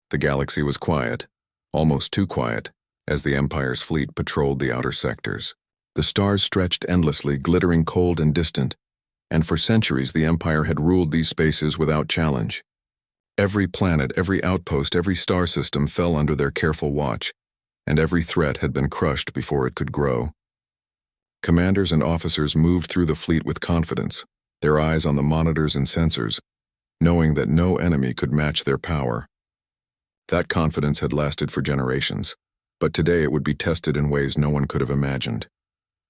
The galaxy was quiet, almost too quiet, as the Empire's fleet patrolled the outer sectors. The stars stretched endlessly, glittering cold and distant, and for centuries the Empire had ruled these spaces without challenge. Every planet, every outpost, every star system fell under their careful watch, and every threat had been crushed before it could grow. Commanders and officers moved through the fleet with confidence, their eyes on the monitors and sensors, knowing that no enemy could match their power. That confidence had lasted for generations, but today it would be tested in ways no one could have imagined.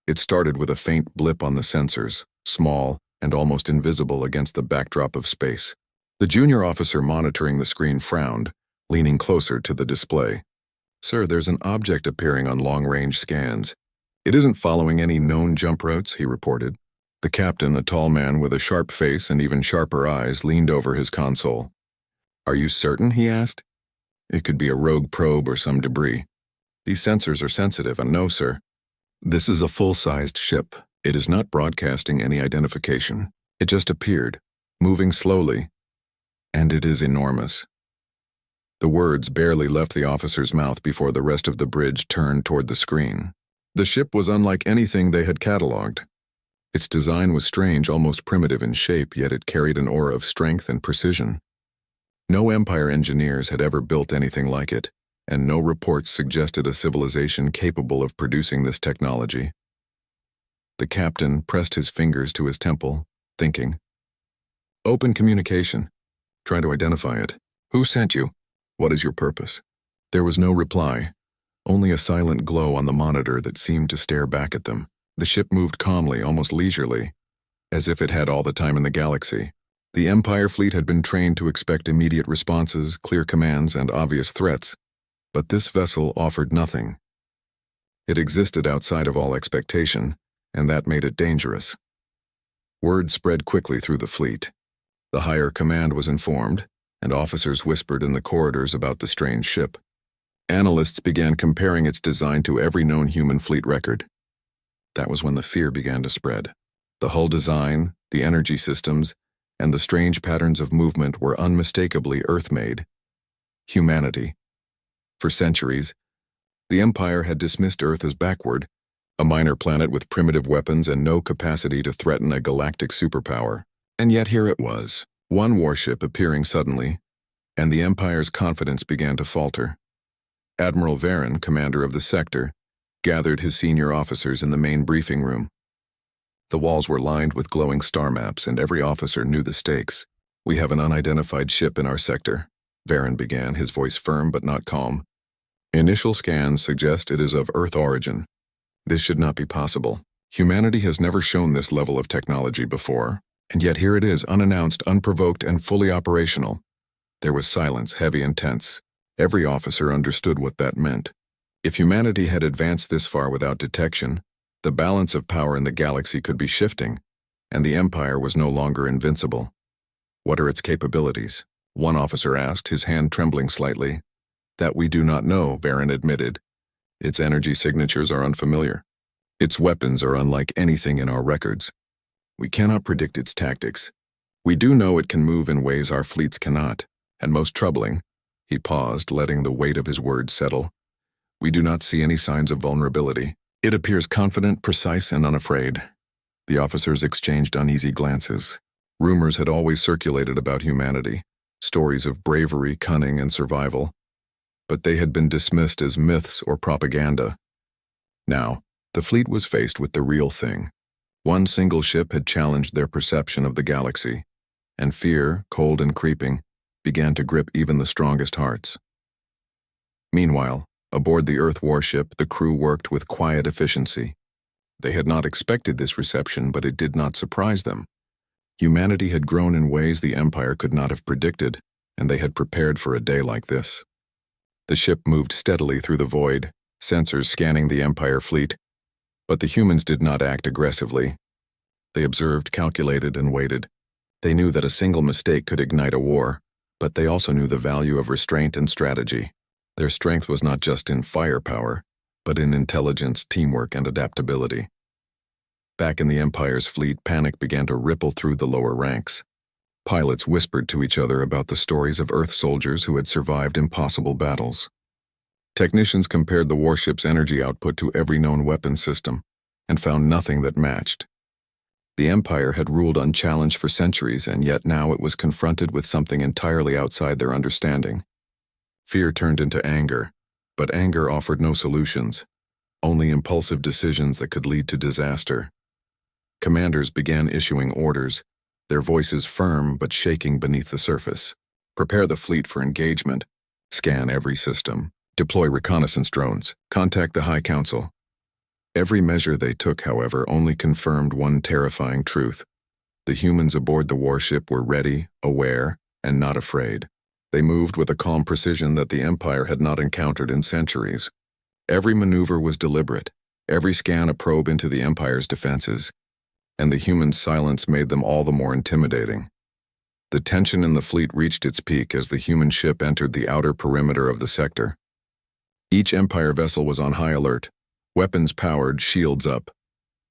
It started with a faint blip on the sensors, small and almost invisible against the backdrop of space. The junior officer monitoring the screen frowned, leaning closer to the display. "Sir, there's an object appearing on long-range scans. It isn't following any known jump routes," he reported. The captain, a tall man with a sharp face and even sharper eyes, leaned over his console. "Are you certain?" he asked. "It could be a rogue probe or some debris. These sensors are sensitive, and no, sir. This is a full-sized ship. It is not broadcasting any identification. It just appeared, moving slowly, and it is enormous." The words barely left the officer's mouth before the rest of the bridge turned toward the screen. The ship was unlike anything they had catalogued. Its design was strange, almost primitive in shape, yet it carried an aura of strength and precision. No Empire engineers had ever built anything like it, and no reports suggested a civilization capable of producing this technology. The captain pressed his fingers to his temple, thinking. "Open communication. Try to identify it. Who sent you? What is your purpose?" There was no reply, only a silent glow on the monitor that seemed to stare back at them. The ship moved calmly, almost leisurely, as if it had all the time in the galaxy. The Empire fleet had been trained to expect immediate responses, clear commands, and obvious threats, but this vessel offered nothing. It existed outside of all expectation, and that made it dangerous. Word spread quickly through the fleet. The higher command was informed, and officers whispered in the corridors about the strange ship. Analysts began comparing its design to every known human fleet record. That was when the fear began to spread. The hull design, the energy systems, and the strange patterns of movement were unmistakably Earth-made. Humanity. For centuries, the Empire had dismissed Earth as backward, a minor planet with primitive weapons and no capacity to threaten a galactic superpower. And yet here it was, one warship appearing suddenly, and the Empire's confidence began to falter. Admiral Varen, commander of the sector, gathered his senior officers in the main briefing room. The walls were lined with glowing star maps, and every officer knew the stakes. "We have an unidentified ship in our sector," Varen began, his voice firm but not calm. "Initial scans suggest it is of Earth origin. This should not be possible. Humanity has never shown this level of technology before, and yet here it is, unannounced, unprovoked, and fully operational." There was silence, heavy and tense. Every officer understood what that meant. If humanity had advanced this far without detection, the balance of power in the galaxy could be shifting, and the Empire was no longer invincible. "What are its capabilities?" one officer asked, his hand trembling slightly. "That we do not know," Varen admitted. "Its energy signatures are unfamiliar. Its weapons are unlike anything in our records. We cannot predict its tactics. We do know it can move in ways our fleets cannot, and most troubling," he paused, letting the weight of his words settle, "we do not see any signs of vulnerability. It appears confident, precise, and unafraid." The officers exchanged uneasy glances. Rumors had always circulated about humanity, stories of bravery, cunning, and survival, but they had been dismissed as myths or propaganda. Now, the fleet was faced with the real thing. One single ship had challenged their perception of the galaxy, and fear, cold and creeping, began to grip even the strongest hearts. Meanwhile, aboard the Earth warship, the crew worked with quiet efficiency. They had not expected this reception, but it did not surprise them. Humanity had grown in ways the Empire could not have predicted, and they had prepared for a day like this. The ship moved steadily through the void, sensors scanning the Empire fleet, but the humans did not act aggressively. They observed, calculated, and waited. They knew that a single mistake could ignite a war, but they also knew the value of restraint and strategy. Their strength was not just in firepower, but in intelligence, teamwork, and adaptability. Back in the Empire's fleet, panic began to ripple through the lower ranks. Pilots whispered to each other about the stories of Earth soldiers who had survived impossible battles. Technicians compared the warship's energy output to every known weapon system and found nothing that matched. The Empire had ruled unchallenged for centuries, and yet now it was confronted with something entirely outside their understanding. Fear turned into anger, but anger offered no solutions, only impulsive decisions that could lead to disaster. Commanders began issuing orders, their voices firm but shaking beneath the surface. Prepare the fleet for engagement. Scan every system. Deploy reconnaissance drones. Contact the High Council. Every measure they took, however, only confirmed one terrifying truth. The humans aboard the warship were ready, aware, and not afraid. They moved with a calm precision that the Empire had not encountered in centuries. Every maneuver was deliberate, every scan a probe into the Empire's defenses, and the humans' silence made them all the more intimidating. The tension in the fleet reached its peak as the human ship entered the outer perimeter of the sector. Each Empire vessel was on high alert, weapons powered, shields up.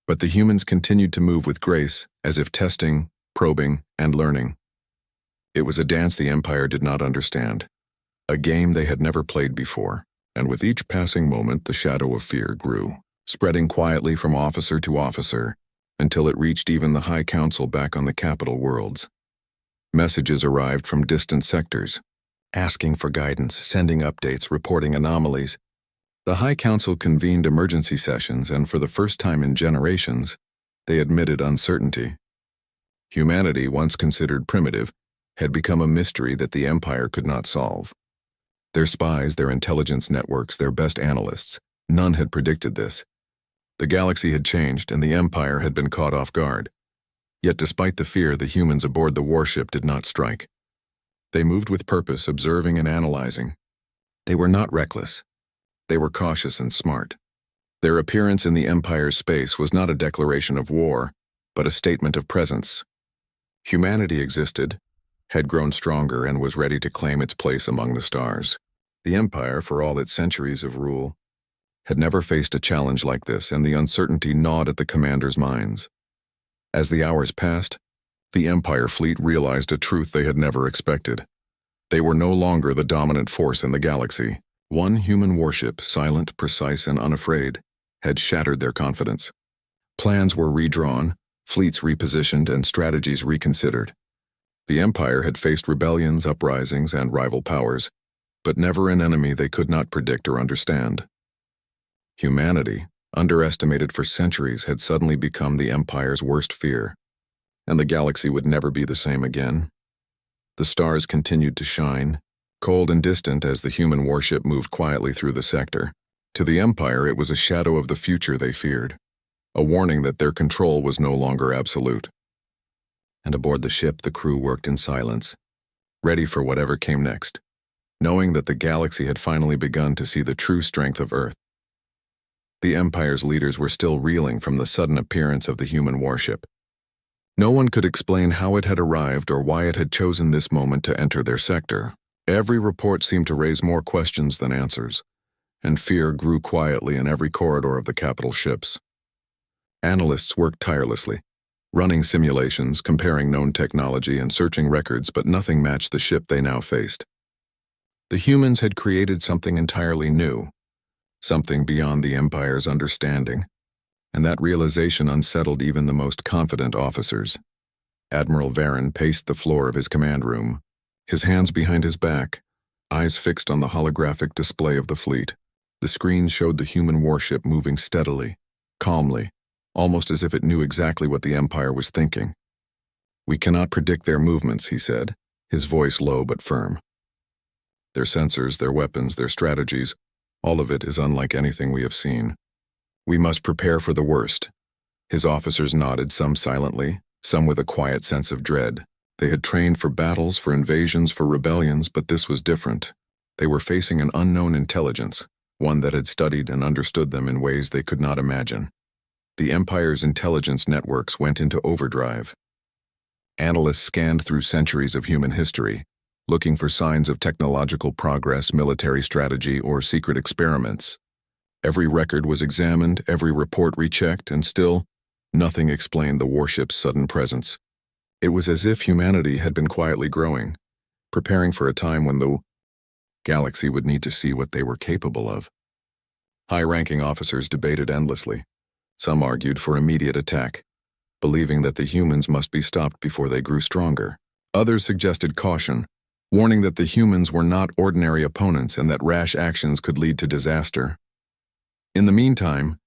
But the humans continued to move with grace, as if testing, probing, and learning. It was a dance the Empire did not understand, a game they had never played before, and with each passing moment the shadow of fear grew, spreading quietly from officer to officer, until it reached even the High Council back on the capital worlds. Messages arrived from distant sectors, asking for guidance, sending updates, reporting anomalies. The High Council convened emergency sessions, and for the first time in generations, they admitted uncertainty. Humanity, once considered primitive, had become a mystery that the Empire could not solve. Their spies, their intelligence networks, their best analysts, none had predicted this. The galaxy had changed, and the Empire had been caught off guard. Yet despite the fear, the humans aboard the warship did not strike. They moved with purpose, observing and analyzing. They were not reckless. They were cautious and smart. Their appearance in the Empire's space was not a declaration of war, but a statement of presence. Humanity existed, had grown stronger, and was ready to claim its place among the stars. The Empire, for all its centuries of rule, had never faced a challenge like this, and the uncertainty gnawed at the commanders' minds. As the hours passed, the Empire fleet realized a truth they had never expected. They were no longer the dominant force in the galaxy. One human warship, silent, precise, and unafraid, had shattered their confidence. Plans were redrawn, fleets repositioned, and strategies reconsidered. The Empire had faced rebellions, uprisings, and rival powers, but never an enemy they could not predict or understand. Humanity, underestimated for centuries, had suddenly become the Empire's worst fear, and the galaxy would never be the same again. The stars continued to shine, cold and distant as the human warship moved quietly through the sector. To the Empire, it was a shadow of the future they feared, a warning that their control was no longer absolute. And aboard the ship, the crew worked in silence, ready for whatever came next, knowing that the galaxy had finally begun to see the true strength of Earth. The Empire's leaders were still reeling from the sudden appearance of the human warship. No one could explain how it had arrived or why it had chosen this moment to enter their sector. Every report seemed to raise more questions than answers, and fear grew quietly in every corridor of the capital ships. Analysts worked tirelessly, running simulations, comparing known technology, and searching records, but nothing matched the ship they now faced. The humans had created something entirely new, something beyond the Empire's understanding, and that realization unsettled even the most confident officers. Admiral Varen paced the floor of his command room, his hands behind his back, eyes fixed on the holographic display of the fleet. The screen showed the human warship moving steadily, calmly, almost as if it knew exactly what the Empire was thinking. "We cannot predict their movements," he said, his voice low but firm. "Their sensors, their weapons, their strategies, all of it is unlike anything we have seen. We must prepare for the worst." His officers nodded, some silently, some with a quiet sense of dread. They had trained for battles, for invasions, for rebellions, but this was different. They were facing an unknown intelligence, one that had studied and understood them in ways they could not imagine. The Empire's intelligence networks went into overdrive. Analysts scanned through centuries of human history, looking for signs of technological progress, military strategy, or secret experiments. Every record was examined, every report rechecked, and still, nothing explained the warship's sudden presence. It was as if humanity had been quietly growing, preparing for a time when the galaxy would need to see what they were capable of. High-ranking officers debated endlessly. Some argued for immediate attack, believing that the humans must be stopped before they grew stronger. Others suggested caution, warning that the humans were not ordinary opponents and that rash actions could lead to disaster. In the meantime,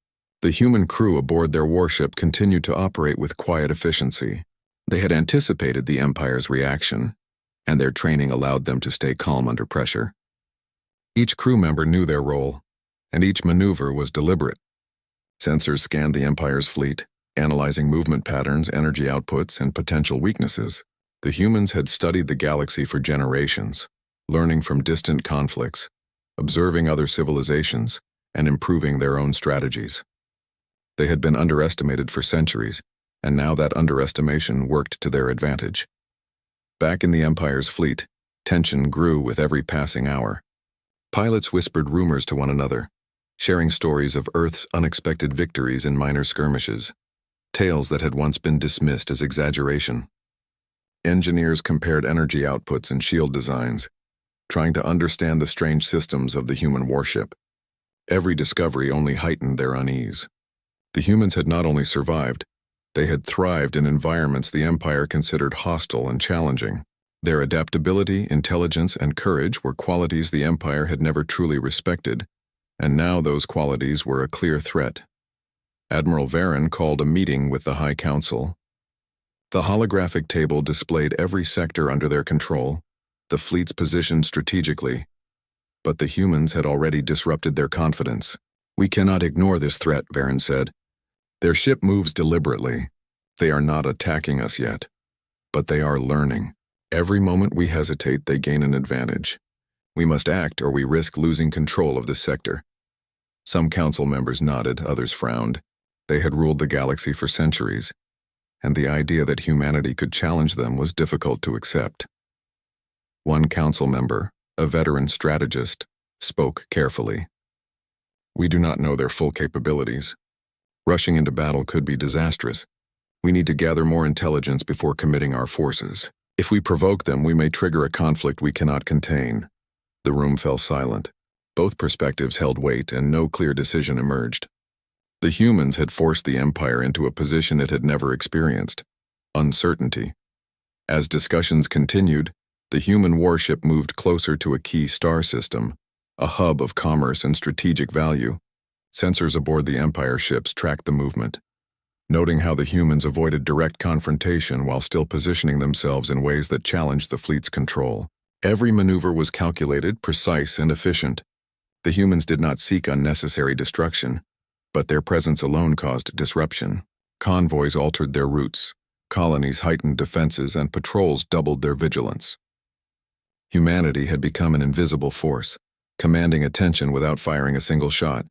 the human crew aboard their warship continued to operate with quiet efficiency. They had anticipated the Empire's reaction, and their training allowed them to stay calm under pressure. Each crew member knew their role, and each maneuver was deliberate. Sensors scanned the Empire's fleet, analyzing movement patterns, energy outputs, and potential weaknesses. The humans had studied the galaxy for generations, learning from distant conflicts, observing other civilizations, and improving their own strategies. They had been underestimated for centuries, and now that underestimation worked to their advantage. Back in the Empire's fleet, tension grew with every passing hour. Pilots whispered rumors to one another, sharing stories of Earth's unexpected victories in minor skirmishes, tales that had once been dismissed as exaggeration. Engineers compared energy outputs and shield designs, trying to understand the strange systems of the human warship. Every discovery only heightened their unease. The humans had not only survived, they had thrived in environments the Empire considered hostile and challenging. Their adaptability, intelligence, and courage were qualities the Empire had never truly respected, and now those qualities were a clear threat. Admiral Varen called a meeting with the High Council. The holographic table displayed every sector under their control, the fleets positioned strategically. But the humans had already disrupted their confidence. "We cannot ignore this threat," Varen said. "Their ship moves deliberately. They are not attacking us yet, but they are learning. Every moment we hesitate, they gain an advantage. We must act or we risk losing control of this sector." Some council members nodded, others frowned. They had ruled the galaxy for centuries, and the idea that humanity could challenge them was difficult to accept. One council member, a veteran strategist, spoke carefully. "We do not know their full capabilities. Rushing into battle could be disastrous. We need to gather more intelligence before committing our forces. If we provoke them, we may trigger a conflict we cannot contain." The room fell silent. Both perspectives held weight, and no clear decision emerged. The humans had forced the Empire into a position it had never experienced: uncertainty. As discussions continued, the human warship moved closer to a key star system, a hub of commerce and strategic value. Sensors aboard the Empire ships tracked the movement, noting how the humans avoided direct confrontation while still positioning themselves in ways that challenged the fleet's control. Every maneuver was calculated, precise, and efficient. The humans did not seek unnecessary destruction, but their presence alone caused disruption. Convoys altered their routes, colonies heightened defenses, and patrols doubled their vigilance. Humanity had become an invisible force, commanding attention without firing a single shot.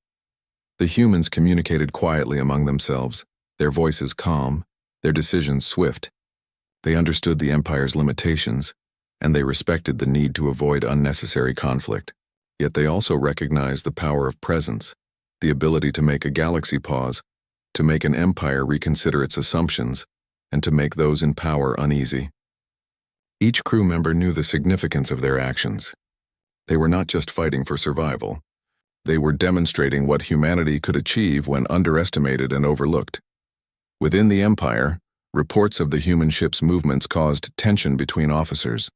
The humans communicated quietly among themselves, their voices calm, their decisions swift. They understood the Empire's limitations, and they respected the need to avoid unnecessary conflict. Yet they also recognized the power of presence, the ability to make a galaxy pause, to make an empire reconsider its assumptions, and to make those in power uneasy. Each crew member knew the significance of their actions. They were not just fighting for survival. They were demonstrating what humanity could achieve when underestimated and overlooked. Within the Empire, reports of the human ship's movements caused tension between officers.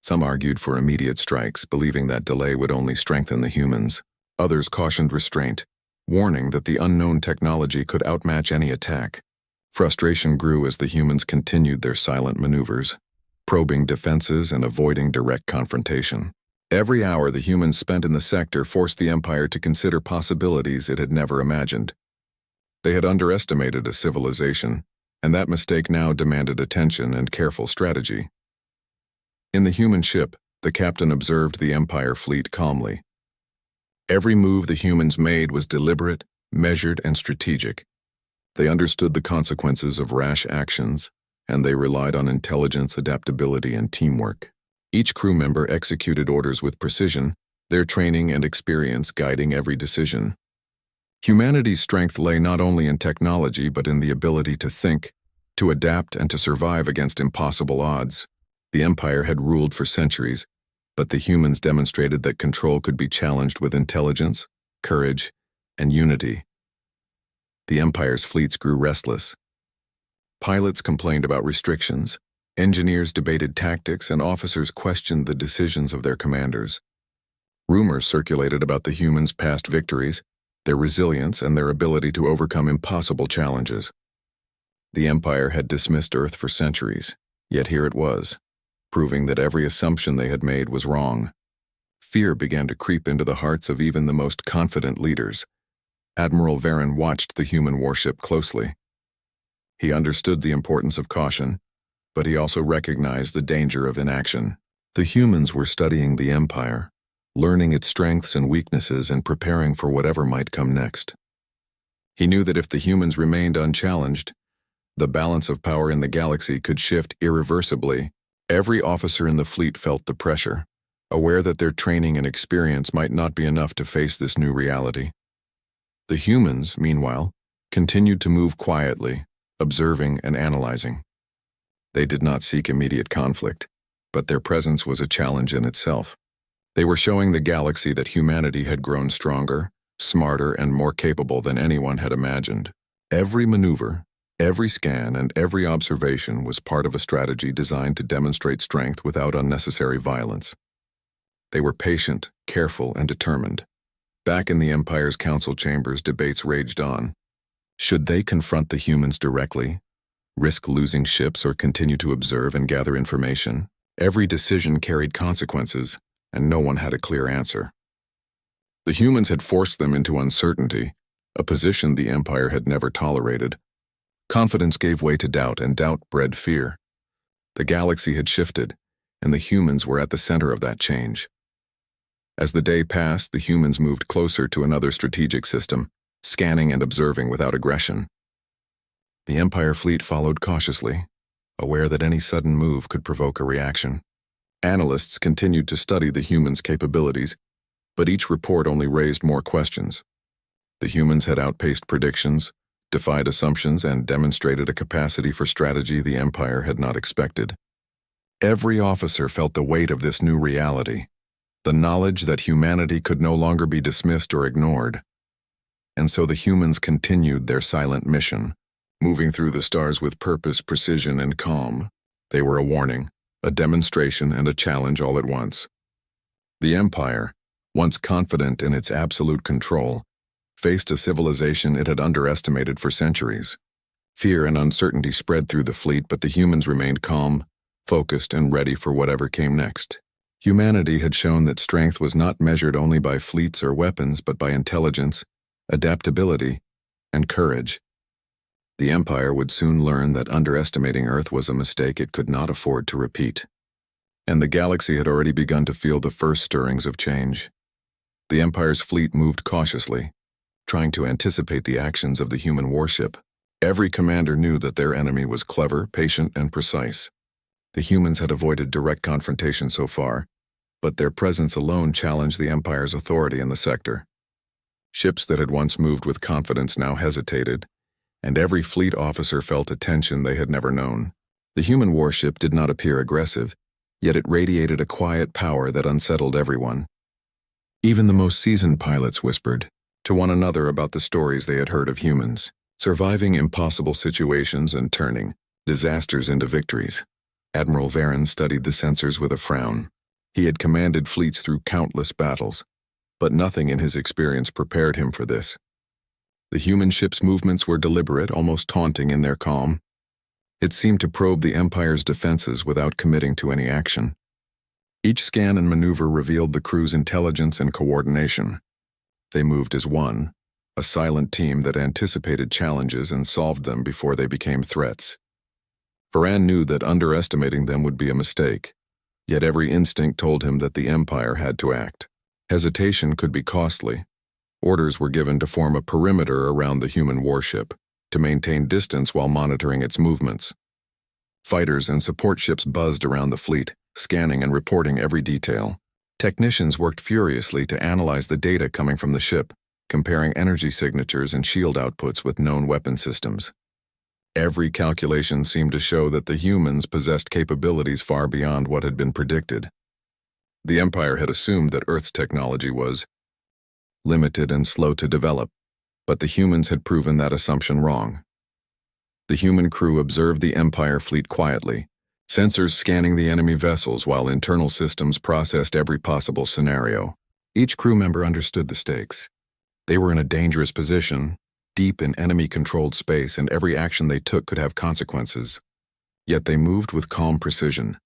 Some argued for immediate strikes, believing that delay would only strengthen the humans. Others cautioned restraint, warning that the unknown technology could outmatch any attack. Frustration grew as the humans continued their silent maneuvers, probing defenses and avoiding direct confrontation. Every hour the humans spent in the sector forced the Empire to consider possibilities it had never imagined. They had underestimated a civilization, and that mistake now demanded attention and careful strategy. In the human ship, the captain observed the Empire fleet calmly. Every move the humans made was deliberate, measured, and strategic. They understood the consequences of rash actions, and they relied on intelligence, adaptability, and teamwork. Each crew member executed orders with precision, their training and experience guiding every decision. Humanity's strength lay not only in technology but in the ability to think, to adapt and to survive against impossible odds. The Empire had ruled for centuries, but the humans demonstrated that control could be challenged with intelligence, courage, and unity. The Empire's fleets grew restless. Pilots complained about restrictions, engineers debated tactics, and officers questioned the decisions of their commanders. Rumors circulated about the humans' past victories, their resilience, and their ability to overcome impossible challenges. The Empire had dismissed Earth for centuries, yet here it was, proving that every assumption they had made was wrong. Fear began to creep into the hearts of even the most confident leaders. Admiral Varen watched the human warship closely. He understood the importance of caution, but he also recognized the danger of inaction. The humans were studying the Empire, learning its strengths and weaknesses and preparing for whatever might come next. He knew that if the humans remained unchallenged, the balance of power in the galaxy could shift irreversibly. Every officer in the fleet felt the pressure, aware that their training and experience might not be enough to face this new reality. The humans, meanwhile, continued to move quietly, observing and analyzing. They did not seek immediate conflict, but their presence was a challenge in itself. They were showing the galaxy that humanity had grown stronger, smarter, and more capable than anyone had imagined. Every maneuver, every scan, and every observation was part of a strategy designed to demonstrate strength without unnecessary violence. They were patient, careful, and determined. Back in the Empire's council chambers, debates raged on. Should they confront the humans directly, risk losing ships, or continue to observe and gather information? Every decision carried consequences, and no one had a clear answer. The humans had forced them into uncertainty, a position the Empire had never tolerated. Confidence gave way to doubt, and doubt bred fear. The galaxy had shifted, and the humans were at the center of that change. As the day passed, the humans moved closer to another strategic system, scanning and observing without aggression. The Empire fleet followed cautiously, aware that any sudden move could provoke a reaction. Analysts continued to study the humans' capabilities, but each report only raised more questions. The humans had outpaced predictions, defied assumptions, and demonstrated a capacity for strategy the Empire had not expected. Every officer felt the weight of this new reality, the knowledge that humanity could no longer be dismissed or ignored. And so the humans continued their silent mission, moving through the stars with purpose, precision, and calm. They were a warning, a demonstration, and a challenge all at once. The Empire, once confident in its absolute control, faced a civilization it had underestimated for centuries. Fear and uncertainty spread through the fleet, but the humans remained calm, focused, and ready for whatever came next. Humanity had shown that strength was not measured only by fleets or weapons, but by intelligence, adaptability, and courage. The Empire would soon learn that underestimating Earth was a mistake it could not afford to repeat. And the galaxy had already begun to feel the first stirrings of change. The Empire's fleet moved cautiously, trying to anticipate the actions of the human warship. Every commander knew that their enemy was clever, patient, and precise. The humans had avoided direct confrontation so far, but their presence alone challenged the Empire's authority in the sector. Ships that had once moved with confidence now hesitated, and every fleet officer felt a tension they had never known. The human warship did not appear aggressive, yet it radiated a quiet power that unsettled everyone. Even the most seasoned pilots whispered to one another about the stories they had heard of humans, surviving impossible situations and turning disasters into victories. Admiral Varen studied the sensors with a frown. He had commanded fleets through countless battles, but nothing in his experience prepared him for this. The human ship's movements were deliberate, almost taunting in their calm. It seemed to probe the Empire's defenses without committing to any action. Each scan and maneuver revealed the crew's intelligence and coordination. They moved as one, a silent team that anticipated challenges and solved them before they became threats. Varen knew that underestimating them would be a mistake, yet every instinct told him that the Empire had to act. Hesitation could be costly. Orders were given to form a perimeter around the human warship, to maintain distance while monitoring its movements. Fighters and support ships buzzed around the fleet, scanning and reporting every detail. Technicians worked furiously to analyze the data coming from the ship, comparing energy signatures and shield outputs with known weapon systems. Every calculation seemed to show that the humans possessed capabilities far beyond what had been predicted. The Empire had assumed that Earth's technology was limited and slow to develop, but the humans had proven that assumption wrong. The human crew observed the Empire fleet quietly, sensors scanning the enemy vessels while internal systems processed every possible scenario. Each crew member understood the stakes. They were in a dangerous position, deep in enemy-controlled space, and every action they took could have consequences. Yet they moved with calm precision,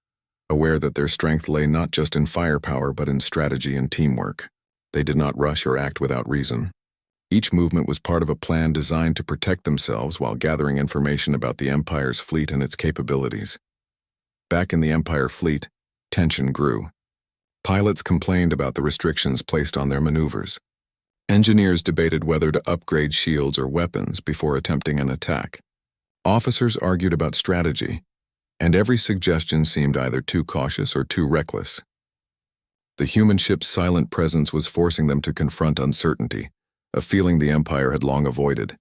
aware that their strength lay not just in firepower but in strategy and teamwork. They did not rush or act without reason. Each movement was part of a plan designed to protect themselves while gathering information about the Empire's fleet and its capabilities. Back in the Empire fleet, tension grew. Pilots complained about the restrictions placed on their maneuvers. Engineers debated whether to upgrade shields or weapons before attempting an attack. Officers argued about strategy, and every suggestion seemed either too cautious or too reckless. The human ship's silent presence was forcing them to confront uncertainty, a feeling the Empire had long avoided.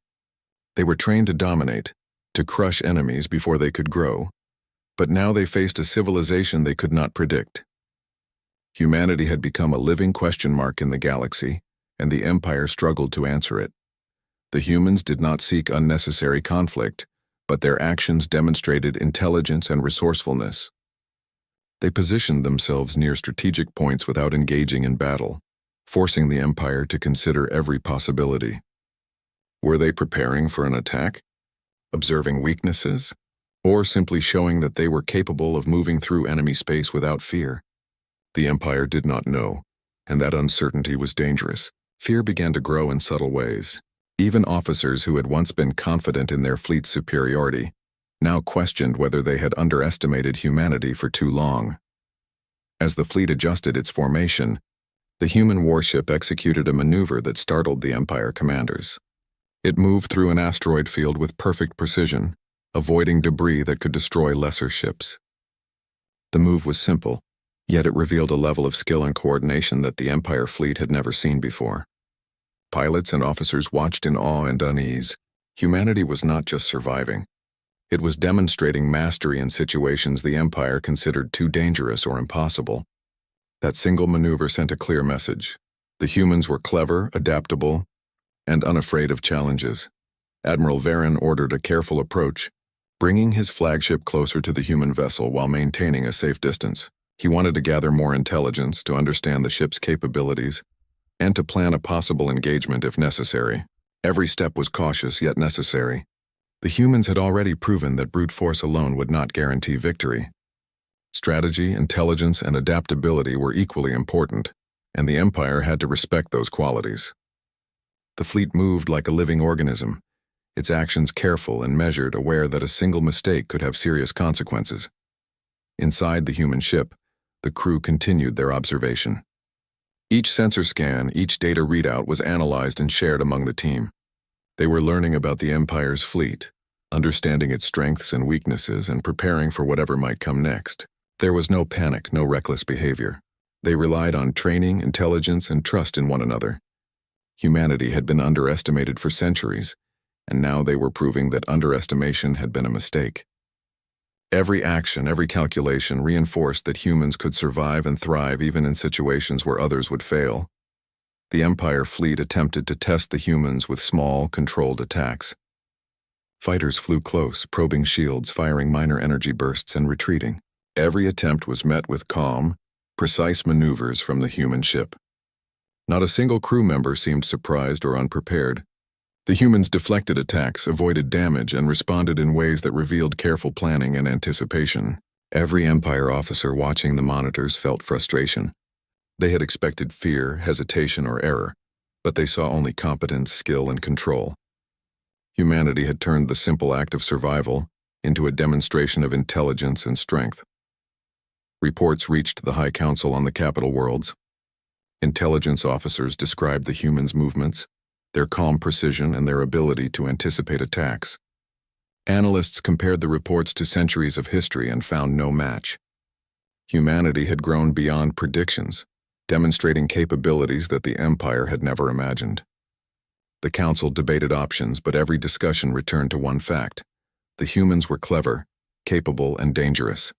They were trained to dominate, to crush enemies before they could grow, but now they faced a civilization they could not predict. Humanity had become a living question mark in the galaxy, and the Empire struggled to answer it. The humans did not seek unnecessary conflict, but their actions demonstrated intelligence and resourcefulness. They positioned themselves near strategic points without engaging in battle, forcing the Empire to consider every possibility. Were they preparing for an attack, observing weaknesses, or simply showing that they were capable of moving through enemy space without fear? The Empire did not know, and that uncertainty was dangerous. Fear began to grow in subtle ways. Even officers who had once been confident in their fleet's superiority now questioned whether they had underestimated humanity for too long. As the fleet adjusted its formation, the human warship executed a maneuver that startled the Empire commanders. It moved through an asteroid field with perfect precision, avoiding debris that could destroy lesser ships. The move was simple, yet it revealed a level of skill and coordination that the Empire fleet had never seen before. Pilots and officers watched in awe and unease. Humanity was not just surviving. It was demonstrating mastery in situations the Empire considered too dangerous or impossible. That single maneuver sent a clear message. The humans were clever, adaptable, and unafraid of challenges. Admiral Varen ordered a careful approach, bringing his flagship closer to the human vessel while maintaining a safe distance. He wanted to gather more intelligence, to understand the ship's capabilities, and to plan a possible engagement if necessary. Every step was cautious yet necessary. The humans had already proven that brute force alone would not guarantee victory. Strategy, intelligence, and adaptability were equally important, and the Empire had to respect those qualities. The fleet moved like a living organism, its actions careful and measured, aware that a single mistake could have serious consequences. Inside the human ship, the crew continued their observation. Each sensor scan, each data readout was analyzed and shared among the team. They were learning about the Empire's fleet, understanding its strengths and weaknesses, and preparing for whatever might come next. There was no panic, no reckless behavior. They relied on training, intelligence, and trust in one another. Humanity had been underestimated for centuries, and now they were proving that underestimation had been a mistake. Every action, every calculation reinforced that humans could survive and thrive even in situations where others would fail. The Empire fleet attempted to test the humans with small, controlled attacks. Fighters flew close, probing shields, firing minor energy bursts, and retreating. Every attempt was met with calm, precise maneuvers from the human ship. Not a single crew member seemed surprised or unprepared. The humans deflected attacks, avoided damage, and responded in ways that revealed careful planning and anticipation. Every Empire officer watching the monitors felt frustration. They had expected fear, hesitation, or error, but they saw only competence, skill, and control. Humanity had turned the simple act of survival into a demonstration of intelligence and strength. Reports reached the High Council on the capital worlds. Intelligence officers described the humans' movements, their calm precision, and their ability to anticipate attacks. Analysts compared the reports to centuries of history and found no match. Humanity had grown beyond predictions, demonstrating capabilities that the Empire had never imagined. The Council debated options, but every discussion returned to one fact. The humans were clever, capable, and dangerous.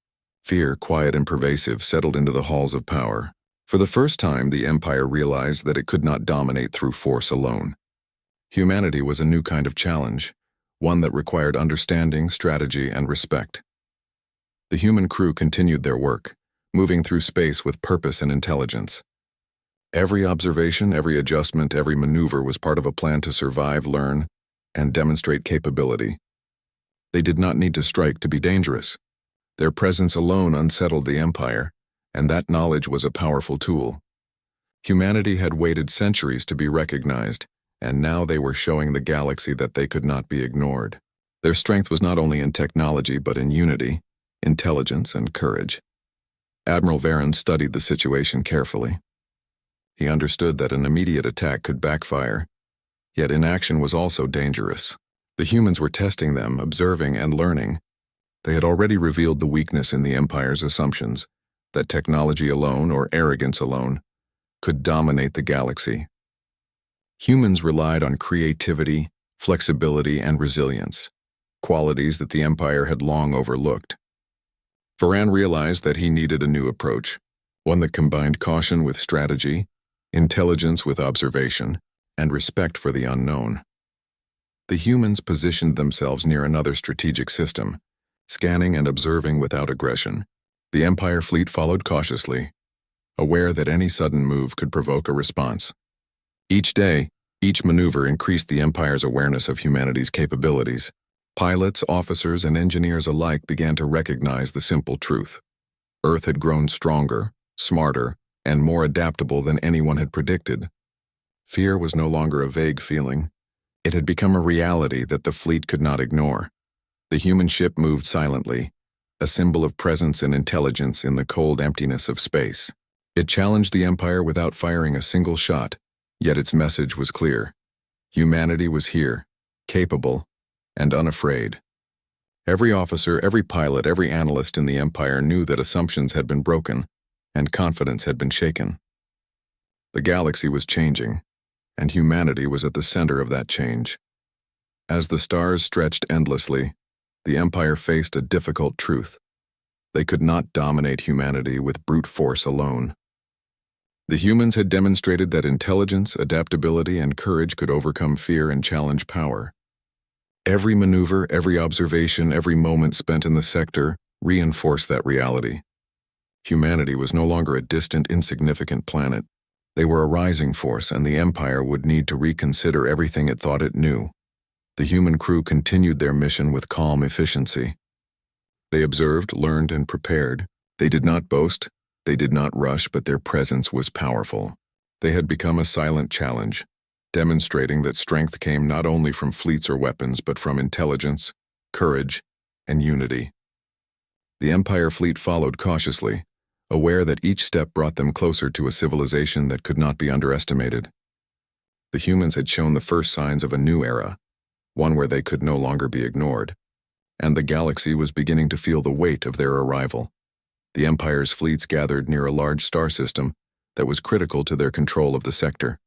Fear, quiet and pervasive, settled into the halls of power. For the first time, the Empire realized that it could not dominate through force alone. Humanity was a new kind of challenge, one that required understanding, strategy, and respect. The human crew continued their work, moving through space with purpose and intelligence. Every observation, every adjustment, every maneuver was part of a plan to survive, learn, and demonstrate capability. They did not need to strike to be dangerous. Their presence alone unsettled the Empire, and that knowledge was a powerful tool. Humanity had waited centuries to be recognized, and now they were showing the galaxy that they could not be ignored. Their strength was not only in technology but in unity, intelligence, and courage. Admiral Varun studied the situation carefully. He understood that an immediate attack could backfire, yet inaction was also dangerous. The humans were testing them, observing and learning. They had already revealed the weakness in the Empire's assumptions, that technology alone, or arrogance alone, could dominate the galaxy. Humans relied on creativity, flexibility, and resilience, qualities that the Empire had long overlooked. Varun realized that he needed a new approach, one that combined caution with strategy, intelligence with observation, and respect for the unknown. The humans positioned themselves near another strategic system, scanning and observing without aggression. The Empire fleet followed cautiously, aware that any sudden move could provoke a response. Each day, each maneuver increased the Empire's awareness of humanity's capabilities. Pilots, officers, and engineers alike began to recognize the simple truth. Earth had grown stronger, smarter, and more adaptable than anyone had predicted. Fear was no longer a vague feeling. It had become a reality that the fleet could not ignore. The human ship moved silently, a symbol of presence and intelligence in the cold emptiness of space. It challenged the Empire without firing a single shot, yet its message was clear. Humanity was here, capable, and unafraid. Every officer, every pilot, every analyst in the Empire knew that assumptions had been broken, and confidence had been shaken. The galaxy was changing, and humanity was at the center of that change. As the stars stretched endlessly, the Empire faced a difficult truth. They could not dominate humanity with brute force alone. The humans had demonstrated that intelligence, adaptability, and courage could overcome fear and challenge power. Every maneuver, every observation, every moment spent in the sector reinforced that reality. Humanity was no longer a distant, insignificant planet. They were a rising force, and the Empire would need to reconsider everything it thought it knew. The human crew continued their mission with calm efficiency. They observed, learned, and prepared. They did not boast, they did not rush, but their presence was powerful. They had become a silent challenge, demonstrating that strength came not only from fleets or weapons, but from intelligence, courage, and unity. The Empire fleet followed cautiously, aware that each step brought them closer to a civilization that could not be underestimated. The humans had shown the first signs of a new era, one where they could no longer be ignored, and the galaxy was beginning to feel the weight of their arrival. The Empire's fleets gathered near a large star system that was critical to their control of the sector.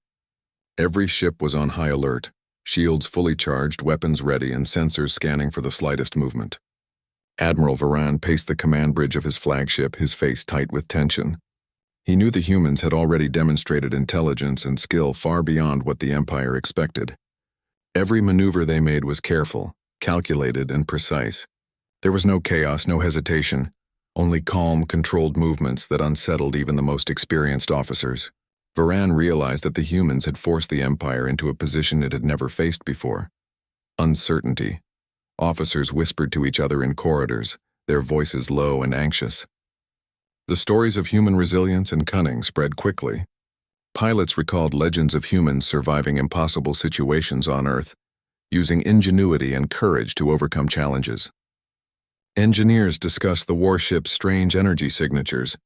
Every ship was on high alert, shields fully charged, weapons ready, and sensors scanning for the slightest movement. Admiral Varun paced the command bridge of his flagship, his face tight with tension. He knew the humans had already demonstrated intelligence and skill far beyond what the Empire expected. Every maneuver they made was careful, calculated, and precise. There was no chaos, no hesitation, only calm, controlled movements that unsettled even the most experienced officers. Varun realized that the humans had forced the Empire into a position it had never faced before. Uncertainty. Officers whispered to each other in corridors, their voices low and anxious. The stories of human resilience and cunning spread quickly. Pilots recalled legends of humans surviving impossible situations on Earth, using ingenuity and courage to overcome challenges. Engineers discussed the warship's strange energy signatures,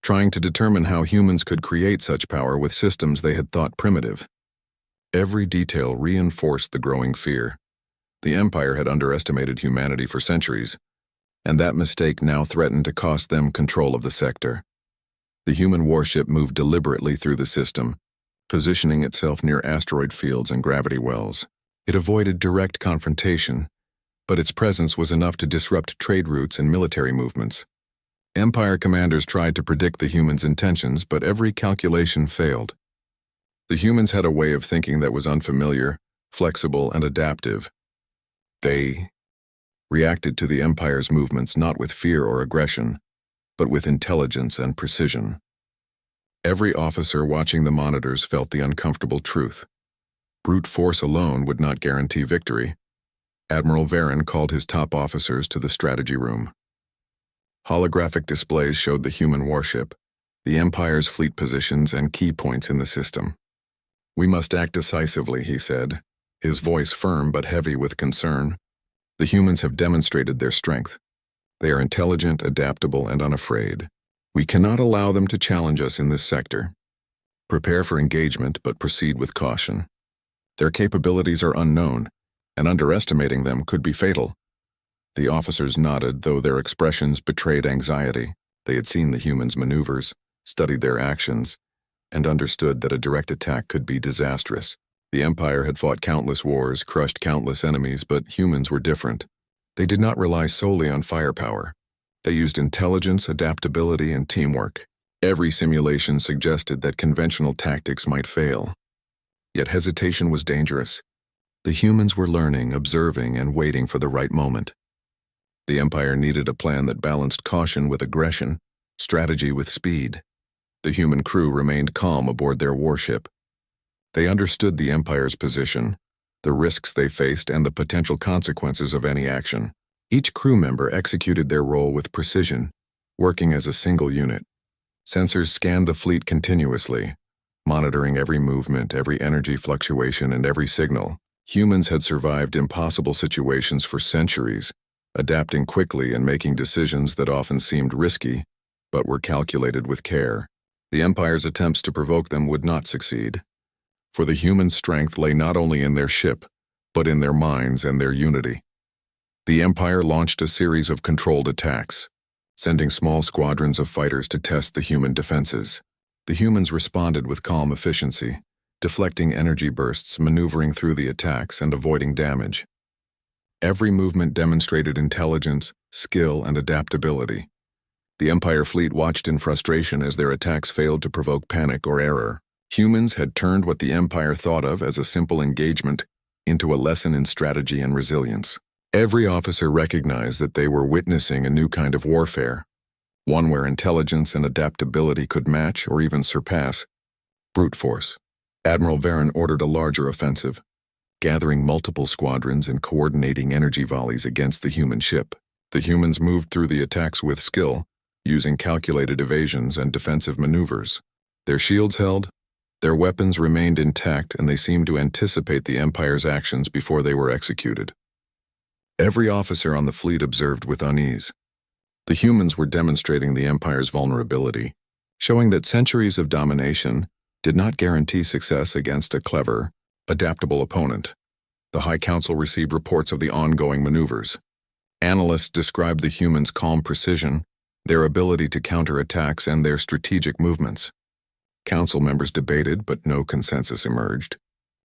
trying to determine how humans could create such power with systems they had thought primitive. Every detail reinforced the growing fear. The Empire had underestimated humanity for centuries, and that mistake now threatened to cost them control of the sector. The human warship moved deliberately through the system, positioning itself near asteroid fields and gravity wells. It avoided direct confrontation, but its presence was enough to disrupt trade routes and military movements. Empire commanders tried to predict the humans' intentions, but every calculation failed. The humans had a way of thinking that was unfamiliar, flexible, and adaptive. They reacted to the Empire's movements not with fear or aggression, but with intelligence and precision. Every officer watching the monitors felt the uncomfortable truth. Brute force alone would not guarantee victory. Admiral Varen called his top officers to the strategy room. Holographic displays showed the human warship, the Empire's fleet positions, and key points in the system. "We must act decisively," he said, his voice firm but heavy with concern. "The humans have demonstrated their strength. They are intelligent, adaptable, and unafraid. We cannot allow them to challenge us in this sector. Prepare for engagement, but proceed with caution. Their capabilities are unknown, and underestimating them could be fatal." The officers nodded, though their expressions betrayed anxiety. They had seen the humans' maneuvers, studied their actions, and understood that a direct attack could be disastrous. The Empire had fought countless wars, crushed countless enemies, but humans were different. They did not rely solely on firepower. They used intelligence, adaptability, and teamwork. Every simulation suggested that conventional tactics might fail. Yet hesitation was dangerous. The humans were learning, observing, and waiting for the right moment. The Empire needed a plan that balanced caution with aggression, strategy with speed. The human crew remained calm aboard their warship. They understood the Empire's position, the risks they faced, and the potential consequences of any action. Each crew member executed their role with precision, working as a single unit. Sensors scanned the fleet continuously, monitoring every movement, every energy fluctuation, and every signal. Humans had survived impossible situations for centuries, adapting quickly and making decisions that often seemed risky, but were calculated with care. The Empire's attempts to provoke them would not succeed, for the human strength lay not only in their ship, but in their minds and their unity. The Empire launched a series of controlled attacks, sending small squadrons of fighters to test the human defenses. The humans responded with calm efficiency, deflecting energy bursts, maneuvering through the attacks, and avoiding damage. Every movement demonstrated intelligence, skill, and adaptability. The Empire fleet watched in frustration as their attacks failed to provoke panic or error. Humans had turned what the Empire thought of as a simple engagement into a lesson in strategy and resilience. Every officer recognized that they were witnessing a new kind of warfare, one where intelligence and adaptability could match or even surpass brute force. Admiral Varen ordered a larger offensive, gathering multiple squadrons and coordinating energy volleys against the human ship. The humans moved through the attacks with skill, using calculated evasions and defensive maneuvers. Their shields held, their weapons remained intact, and they seemed to anticipate the Empire's actions before they were executed. Every officer on the fleet observed with unease. The humans were demonstrating the Empire's vulnerability, showing that centuries of domination did not guarantee success against a clever, adaptable opponent. The High Council received reports of the ongoing maneuvers. Analysts described the humans' calm precision, their ability to counter attacks, and their strategic movements. Council members debated, but no consensus emerged.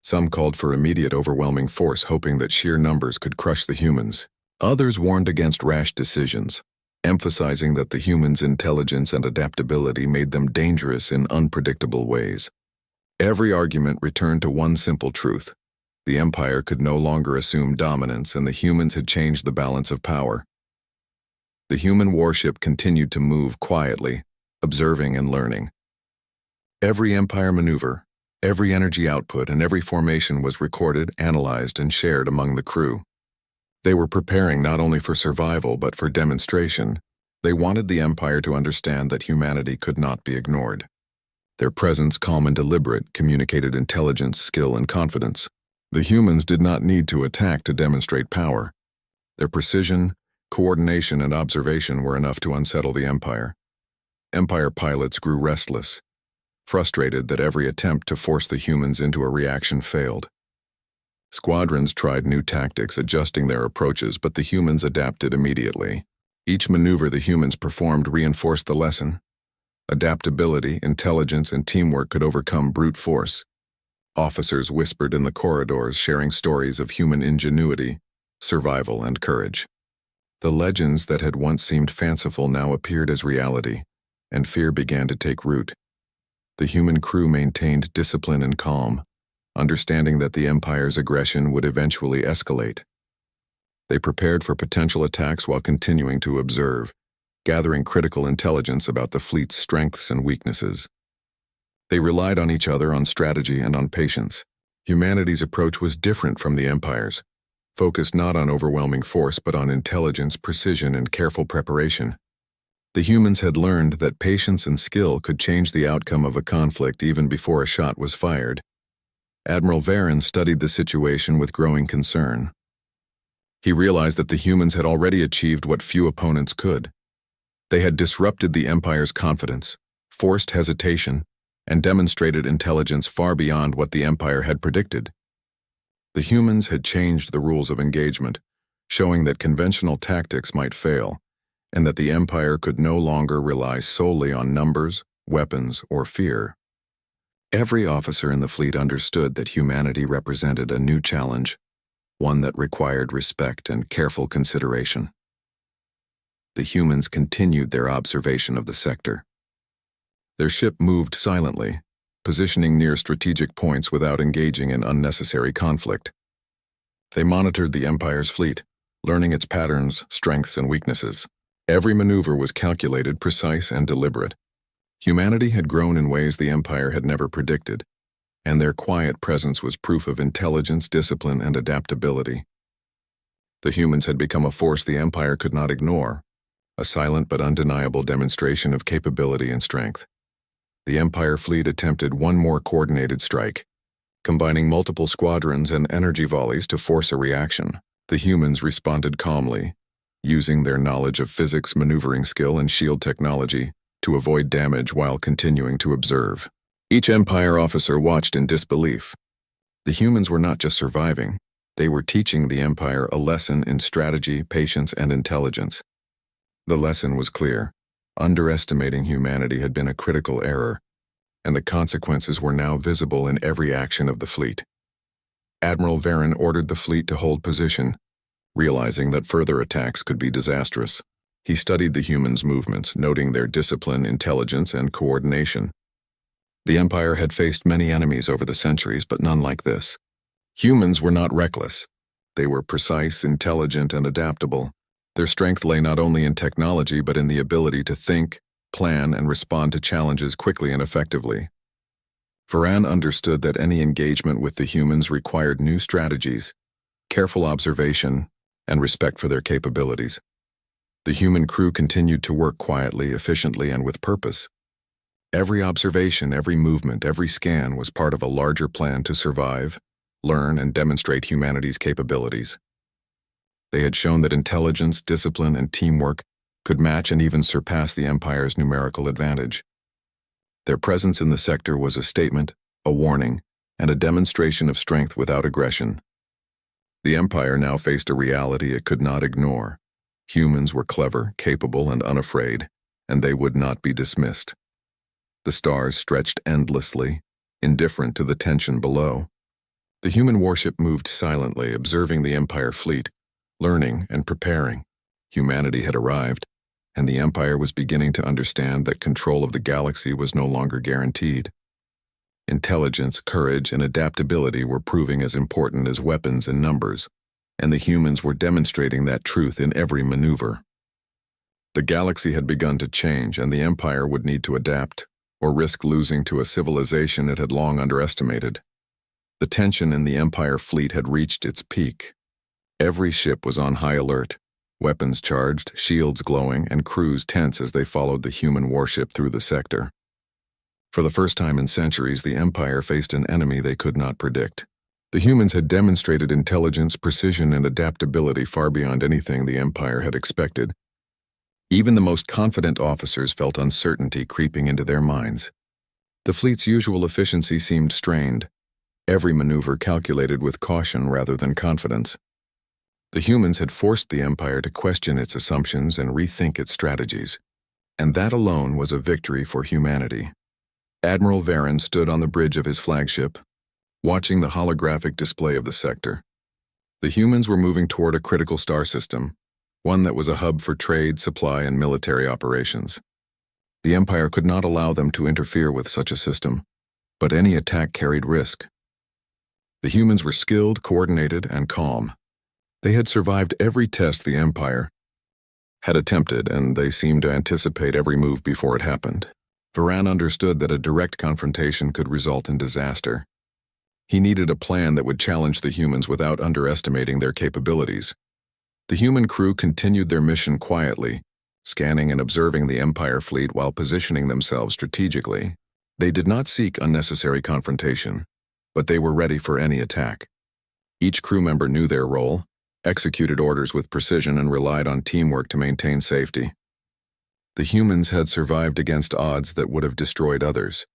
Some called for immediate overwhelming force, hoping that sheer numbers could crush the humans. Others warned against rash decisions, emphasizing that the humans' intelligence and adaptability made them dangerous in unpredictable ways. Every argument returned to one simple truth. The Empire could no longer assume dominance, and the humans had changed the balance of power. The human warship continued to move quietly, observing and learning. Every Empire maneuver, every energy output, and every formation was recorded, analyzed, and shared among the crew. They were preparing not only for survival but for demonstration. They wanted the Empire to understand that humanity could not be ignored. Their presence, calm and deliberate, communicated intelligence, skill, and confidence. The humans did not need to attack to demonstrate power. Their precision, coordination, and observation were enough to unsettle the Empire. Empire pilots grew restless, frustrated that every attempt to force the humans into a reaction failed. Squadrons tried new tactics, adjusting their approaches, but the humans adapted immediately. Each maneuver the humans performed reinforced the lesson. Adaptability, intelligence, and teamwork could overcome brute force. Officers whispered in the corridors, sharing stories of human ingenuity, survival, and courage. The legends that had once seemed fanciful now appeared as reality, and fear began to take root. The human crew maintained discipline and calm, understanding that the Empire's aggression would eventually escalate. They prepared for potential attacks while continuing to observe, gathering critical intelligence about the fleet's strengths and weaknesses. They relied on each other on strategy and on patience. Humanity's approach was different from the Empire's, focused not on overwhelming force but on intelligence, precision, and careful preparation. The humans had learned that patience and skill could change the outcome of a conflict even before a shot was fired. Admiral Varen studied the situation with growing concern. He realized that the humans had already achieved what few opponents could. They had disrupted the Empire's confidence, forced hesitation, and demonstrated intelligence far beyond what the Empire had predicted. The humans had changed the rules of engagement, showing that conventional tactics might fail, and that the Empire could no longer rely solely on numbers, weapons, or fear. Every officer in the fleet understood that humanity represented a new challenge, one that required respect and careful consideration. The humans continued their observation of the sector. Their ship moved silently, positioning near strategic points without engaging in unnecessary conflict. They monitored the Empire's fleet, learning its patterns, strengths, and weaknesses. Every maneuver was calculated, precise, and deliberate. Humanity had grown in ways the Empire had never predicted, and their quiet presence was proof of intelligence, discipline, and adaptability. The humans had become a force the Empire could not ignore, a silent but undeniable demonstration of capability and strength. The Empire fleet attempted one more coordinated strike, combining multiple squadrons and energy volleys to force a reaction. The humans responded calmly, using their knowledge of physics, maneuvering skill, and shield technology to avoid damage while continuing to observe. Each Empire officer watched in disbelief. The humans were not just surviving, they were teaching the Empire a lesson in strategy, patience, and intelligence. The lesson was clear. Underestimating humanity had been a critical error, and the consequences were now visible in every action of the fleet. Admiral Varen ordered the fleet to hold position, realizing that further attacks could be disastrous. He studied the humans' movements, noting their discipline, intelligence, and coordination. The Empire had faced many enemies over the centuries, but none like this. Humans were not reckless. They were precise, intelligent, and adaptable. Their strength lay not only in technology but in the ability to think, plan, and respond to challenges quickly and effectively. Varen understood that any engagement with the humans required new strategies, careful observation, and respect for their capabilities. The human crew continued to work quietly, efficiently, and with purpose. Every observation, every movement, every scan was part of a larger plan to survive, learn, and demonstrate humanity's capabilities. They had shown that intelligence, discipline, and teamwork could match and even surpass the Empire's numerical advantage. Their presence in the sector was a statement, a warning, and a demonstration of strength without aggression. The Empire now faced a reality it could not ignore. Humans were clever, capable, and unafraid, and they would not be dismissed. The stars stretched endlessly, indifferent to the tension below. The human warship moved silently, observing the Empire fleet, learning and preparing. Humanity had arrived, and the Empire was beginning to understand that control of the galaxy was no longer guaranteed. Intelligence, courage, and adaptability were proving as important as weapons and numbers, and the humans were demonstrating that truth in every maneuver. The galaxy had begun to change, and the Empire would need to adapt, or risk losing to a civilization it had long underestimated. The tension in the Empire fleet had reached its peak. Every ship was on high alert, weapons charged, shields glowing, and crews tense as they followed the human warship through the sector. For the first time in centuries, the Empire faced an enemy they could not predict. The humans had demonstrated intelligence, precision, and adaptability far beyond anything the Empire had expected. Even the most confident officers felt uncertainty creeping into their minds. The fleet's usual efficiency seemed strained, every maneuver calculated with caution rather than confidence. The humans had forced the Empire to question its assumptions and rethink its strategies, and that alone was a victory for humanity. Admiral Varen stood on the bridge of his flagship, watching the holographic display of the sector. The humans were moving toward a critical star system, one that was a hub for trade, supply, and military operations. The Empire could not allow them to interfere with such a system, but any attack carried risk. The humans were skilled, coordinated, and calm. They had survived every test the Empire had attempted, and they seemed to anticipate every move before it happened. Varan understood that a direct confrontation could result in disaster. He needed a plan that would challenge the humans without underestimating their capabilities. The human crew continued their mission quietly, scanning and observing the Empire fleet while positioning themselves strategically. They did not seek unnecessary confrontation, but they were ready for any attack. Each crew member knew their role, executed orders with precision, and relied on teamwork to maintain safety. The humans had survived against odds that would have destroyed others.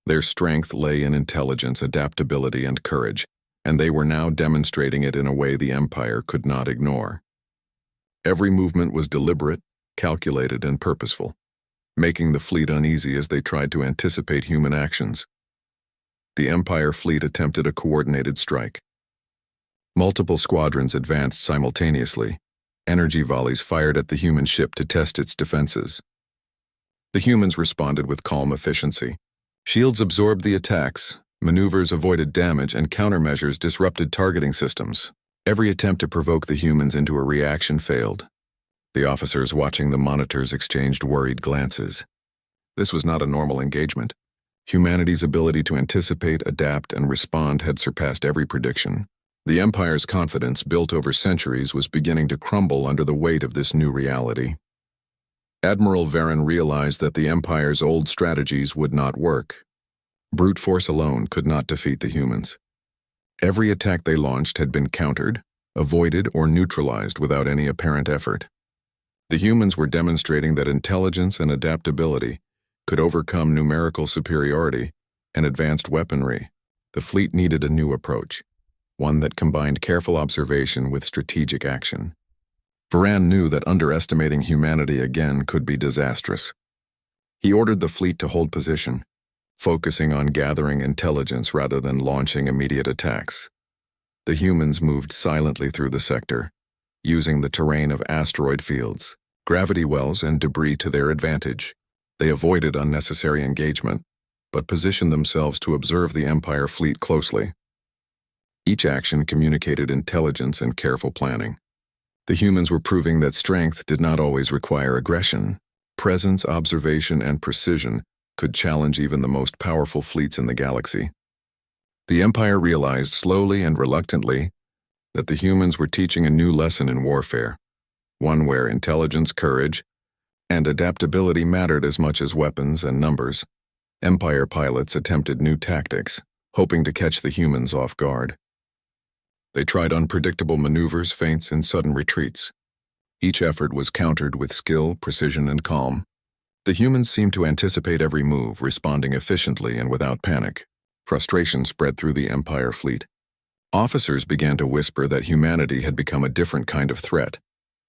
Their strength lay in intelligence, adaptability, and courage, and they were now demonstrating it in a way the Empire could not ignore. Every movement was deliberate, calculated, and purposeful, making the fleet uneasy as they tried to anticipate human actions. The Empire fleet attempted a coordinated strike. Multiple squadrons advanced simultaneously, energy volleys fired at the human ship to test its defenses. The humans responded with calm efficiency. Shields absorbed the attacks, maneuvers avoided damage, and countermeasures disrupted targeting systems. Every attempt to provoke the humans into a reaction failed. The officers watching the monitors exchanged worried glances. This was not a normal engagement. Humanity's ability to anticipate, adapt, and respond had surpassed every prediction. The Empire's confidence, built over centuries, was beginning to crumble under the weight of this new reality. Admiral Varan realized that the Empire's old strategies would not work. Brute force alone could not defeat the humans. Every attack they launched had been countered, avoided, or neutralized without any apparent effort. The humans were demonstrating that intelligence and adaptability could overcome numerical superiority and advanced weaponry. The fleet needed a new approach, one that combined careful observation with strategic action. Varan knew that underestimating humanity again could be disastrous. He ordered the fleet to hold position, focusing on gathering intelligence rather than launching immediate attacks. The humans moved silently through the sector, using the terrain of asteroid fields, gravity wells, and debris to their advantage. They avoided unnecessary engagement, but positioned themselves to observe the Empire fleet closely. Each action communicated intelligence and careful planning. The humans were proving that strength did not always require aggression. Presence, observation, and precision could challenge even the most powerful fleets in the galaxy. The Empire realized slowly and reluctantly that the humans were teaching a new lesson in warfare, one where intelligence, courage, and adaptability mattered as much as weapons and numbers. Empire pilots attempted new tactics, hoping to catch the humans off guard. They tried unpredictable maneuvers, feints, and sudden retreats. Each effort was countered with skill, precision, and calm. The humans seemed to anticipate every move, responding efficiently and without panic. Frustration spread through the Empire fleet. Officers began to whisper that humanity had become a different kind of threat,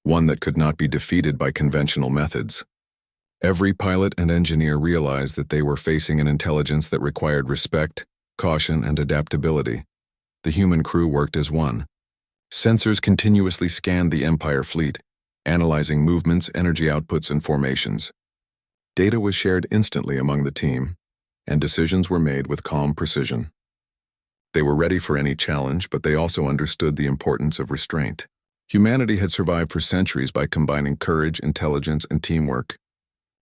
one that could not be defeated by conventional methods. Every pilot and engineer realized that they were facing an intelligence that required respect, caution, and adaptability. The human crew worked as one. Sensors continuously scanned the Empire fleet, analyzing movements, energy outputs, and formations. Data was shared instantly among the team, and decisions were made with calm precision. They were ready for any challenge, but they also understood the importance of restraint. Humanity had survived for centuries by combining courage, intelligence, and teamwork.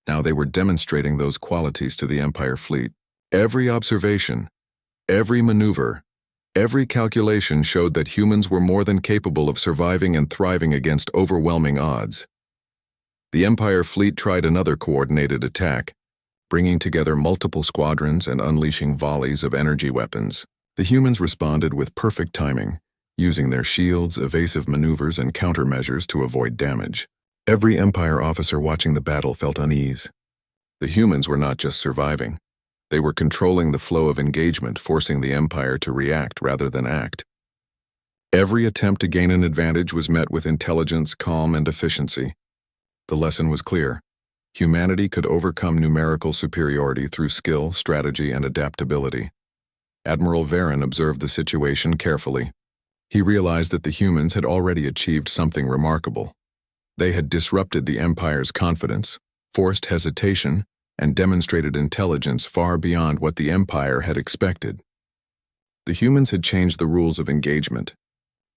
Now they were demonstrating those qualities to the Empire fleet. Every observation, every maneuver, every calculation showed that humans were more than capable of surviving and thriving against overwhelming odds. The Empire fleet tried another coordinated attack, bringing together multiple squadrons and unleashing volleys of energy weapons. The humans responded with perfect timing, using their shields, evasive maneuvers, and countermeasures to avoid damage. Every Empire officer watching the battle felt unease. The humans were not just surviving. They were controlling the flow of engagement, forcing the Empire to react rather than act. Every attempt to gain an advantage was met with intelligence, calm, and efficiency. The lesson was clear. Humanity could overcome numerical superiority through skill, strategy, and adaptability. Admiral Varan observed the situation carefully. He realized that the humans had already achieved something remarkable. They had disrupted the Empire's confidence, forced hesitation, and demonstrated intelligence far beyond what the Empire had expected. The humans had changed the rules of engagement.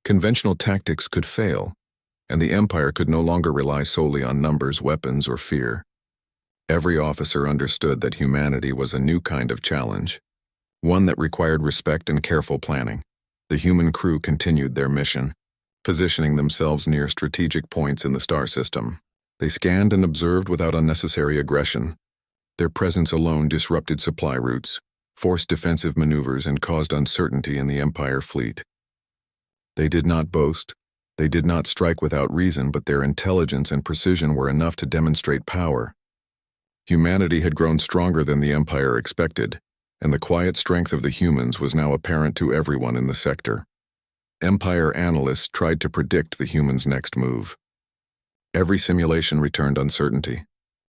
Conventional tactics could fail, and the Empire could no longer rely solely on numbers, weapons, or fear. Every officer understood that humanity was a new kind of challenge, one that required respect and careful planning. The human crew continued their mission, positioning themselves near strategic points in the star system. They scanned and observed without unnecessary aggression. Their presence alone disrupted supply routes, forced defensive maneuvers, and caused uncertainty in the Empire fleet. They did not boast, they did not strike without reason, but their intelligence and precision were enough to demonstrate power. Humanity had grown stronger than the Empire expected, and the quiet strength of the humans was now apparent to everyone in the sector. Empire analysts tried to predict the humans' next move. Every simulation returned uncertainty.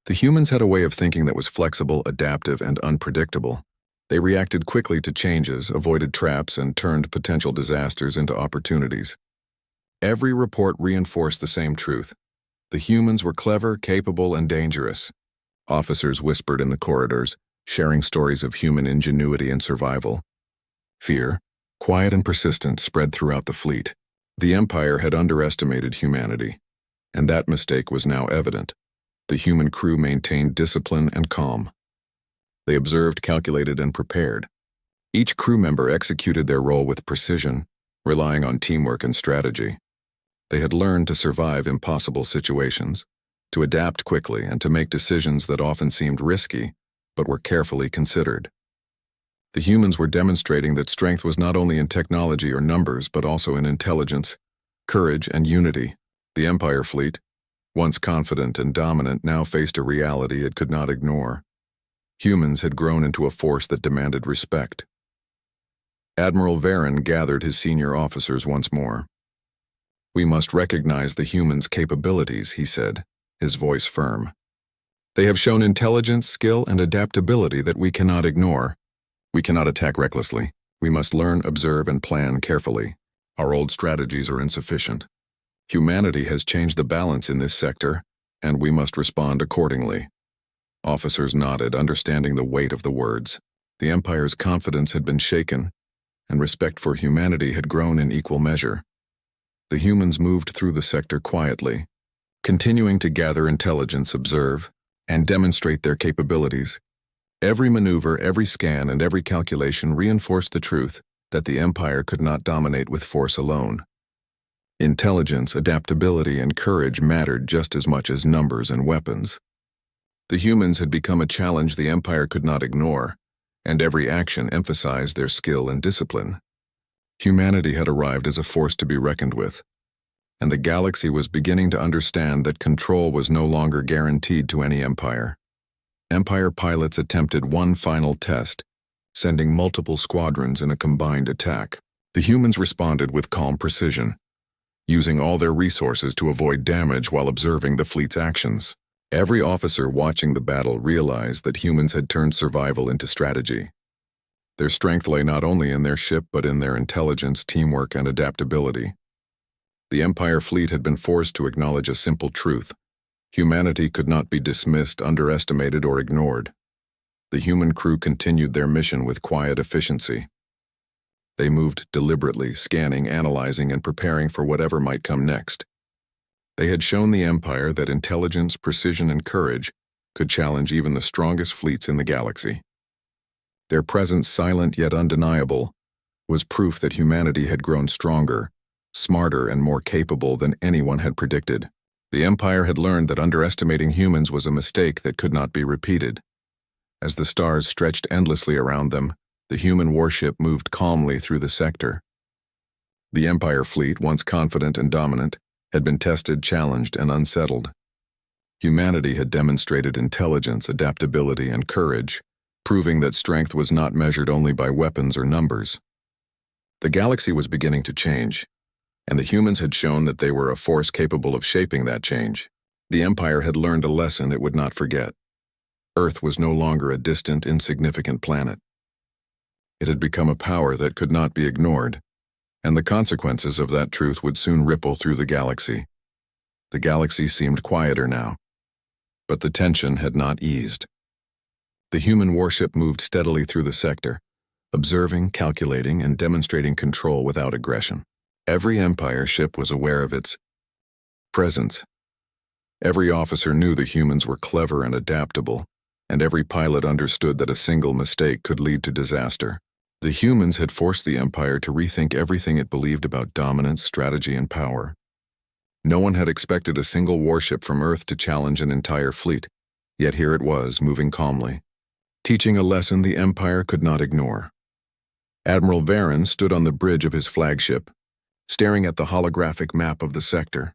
The humans had a way of thinking that was flexible, adaptive, and unpredictable. They reacted quickly to changes, avoided traps, and turned potential disasters into opportunities. Every report reinforced the same truth. The humans were clever, capable, and dangerous. Officers whispered in the corridors, sharing stories of human ingenuity and survival. Fear, quiet and persistent, spread throughout the fleet. The Empire had underestimated humanity, and that mistake was now evident. The human crew maintained discipline and calm. They observed, calculated, and prepared. Each crew member executed their role with precision, relying on teamwork and strategy. They had learned to survive impossible situations, to adapt quickly, and to make decisions that often seemed risky, but were carefully considered. The humans were demonstrating that strength was not only in technology or numbers, but also in intelligence, courage, and unity. The Empire fleet, once confident and dominant, now faced a reality it could not ignore. Humans had grown into a force that demanded respect. Admiral Varen gathered his senior officers once more. "We must recognize the humans' capabilities," he said, his voice firm. "They have shown intelligence, skill, and adaptability that we cannot ignore. We cannot attack recklessly. We must learn, observe, and plan carefully. Our old strategies are insufficient. Humanity has changed the balance in this sector, and we must respond accordingly." Officers nodded, understanding the weight of the words. The Empire's confidence had been shaken, and respect for humanity had grown in equal measure. The humans moved through the sector quietly, continuing to gather intelligence, observe, and demonstrate their capabilities. Every maneuver, every scan, and every calculation reinforced the truth that the Empire could not dominate with force alone. Intelligence, adaptability, and courage mattered just as much as numbers and weapons. The humans had become a challenge the Empire could not ignore, and every action emphasized their skill and discipline. Humanity had arrived as a force to be reckoned with, and the galaxy was beginning to understand that control was no longer guaranteed to any empire. Empire pilots attempted one final test, sending multiple squadrons in a combined attack. The humans responded with calm precision, using all their resources to avoid damage while observing the fleet's actions. Every officer watching the battle realized that humans had turned survival into strategy. Their strength lay not only in their ship but in their intelligence, teamwork, and adaptability. The Empire fleet had been forced to acknowledge a simple truth. Humanity could not be dismissed, underestimated, or ignored. The human crew continued their mission with quiet efficiency. They moved deliberately, scanning, analyzing, and preparing for whatever might come next. They had shown the Empire that intelligence, precision, and courage could challenge even the strongest fleets in the galaxy. Their presence, silent yet undeniable, was proof that humanity had grown stronger, smarter, and more capable than anyone had predicted. The Empire had learned that underestimating humans was a mistake that could not be repeated. As the stars stretched endlessly around them, the human warship moved calmly through the sector. The Empire fleet, once confident and dominant, had been tested, challenged, and unsettled. Humanity had demonstrated intelligence, adaptability, and courage, proving that strength was not measured only by weapons or numbers. The galaxy was beginning to change, and the humans had shown that they were a force capable of shaping that change. The Empire had learned a lesson it would not forget. Earth was no longer a distant, insignificant planet. It had become a power that could not be ignored. and the consequences of that truth would soon ripple through the galaxy. The galaxy seemed quieter now, but the tension had not eased. The human warship moved steadily through the sector, observing, calculating, and demonstrating control without aggression. Every Empire ship was aware of its presence. Every officer knew the humans were clever and adaptable, and every pilot understood that a single mistake could lead to disaster. The humans had forced the Empire to rethink everything it believed about dominance, strategy, and power. No one had expected a single warship from Earth to challenge an entire fleet, yet here it was, moving calmly, teaching a lesson the Empire could not ignore. Admiral Varen stood on the bridge of his flagship, staring at the holographic map of the sector.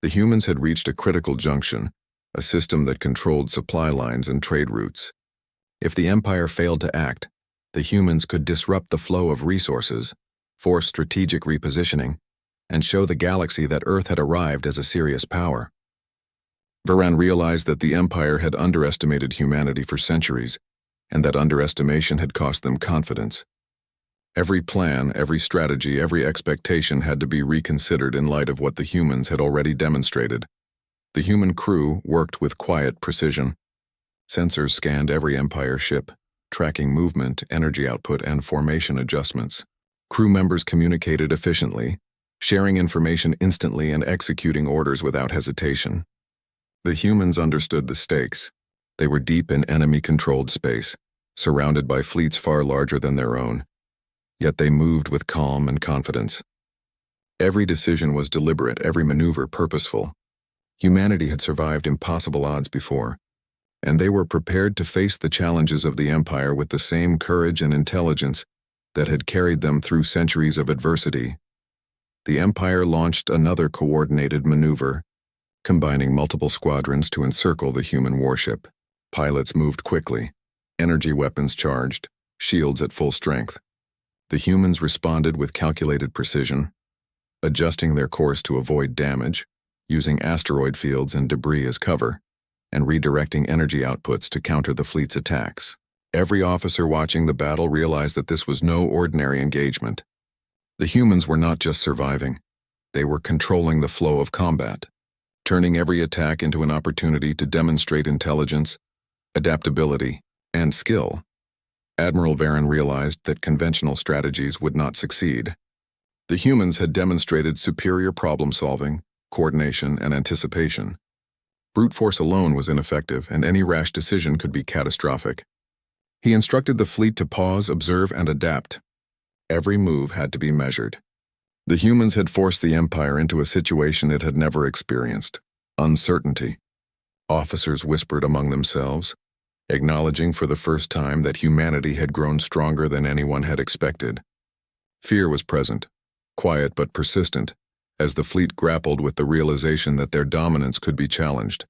The humans had reached a critical junction, a system that controlled supply lines and trade routes. If the Empire failed to act, the humans could disrupt the flow of resources, force strategic repositioning, and show the galaxy that Earth had arrived as a serious power. Varen realized that the Empire had underestimated humanity for centuries, and that underestimation had cost them confidence. Every plan, every strategy, every expectation had to be reconsidered in light of what the humans had already demonstrated. The human crew worked with quiet precision. Sensors scanned every Empire ship, tracking movement, energy output, and formation adjustments. Crew members communicated efficiently, sharing information instantly and executing orders without hesitation. The humans understood the stakes. They were deep in enemy-controlled space, surrounded by fleets far larger than their own. Yet they moved with calm and confidence. Every decision was deliberate, every maneuver purposeful. Humanity had survived impossible odds before, and they were prepared to face the challenges of the Empire with the same courage and intelligence that had carried them through centuries of adversity. The Empire launched another coordinated maneuver, combining multiple squadrons to encircle the human warship. Pilots moved quickly, energy weapons charged, shields at full strength. The humans responded with calculated precision, adjusting their course to avoid damage, using asteroid fields and debris as cover, and redirecting energy outputs to counter the fleet's attacks. Every officer watching the battle realized that this was no ordinary engagement. The humans were not just surviving, they were controlling the flow of combat, turning every attack into an opportunity to demonstrate intelligence, adaptability, and skill. Admiral Varen realized that conventional strategies would not succeed. The humans had demonstrated superior problem-solving, coordination, and anticipation. Brute force alone was ineffective, and any rash decision could be catastrophic. He instructed the fleet to pause, observe, and adapt. Every move had to be measured. The humans had forced the Empire into a situation it had never experienced: uncertainty. Officers whispered among themselves, acknowledging for the first time that humanity had grown stronger than anyone had expected. Fear was present, quiet but persistent, as the fleet grappled with the realization that their dominance could be challenged.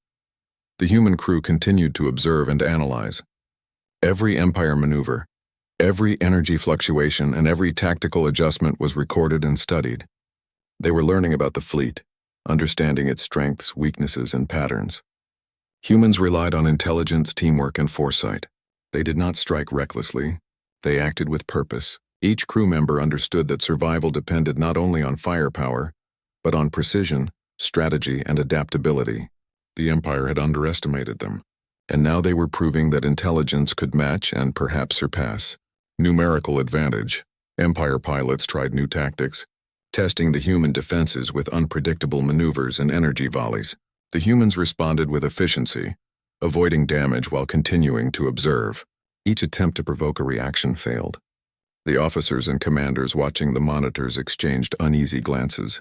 The human crew continued to observe and analyze. Every Empire maneuver, every energy fluctuation, and every tactical adjustment was recorded and studied. They were learning about the fleet, understanding its strengths, weaknesses, and patterns. Humans relied on intelligence, teamwork, and foresight. They did not strike recklessly. They acted with purpose. Each crew member understood that survival depended not only on firepower, but on precision, strategy, and adaptability. The Empire had underestimated them, and now they were proving that intelligence could match and perhaps surpass. Numerical advantage. Empire pilots tried new tactics, testing the human defenses with unpredictable maneuvers and energy volleys. The humans responded with efficiency, avoiding damage while continuing to observe. Each attempt to provoke a reaction failed. The officers and commanders watching the monitors exchanged uneasy glances.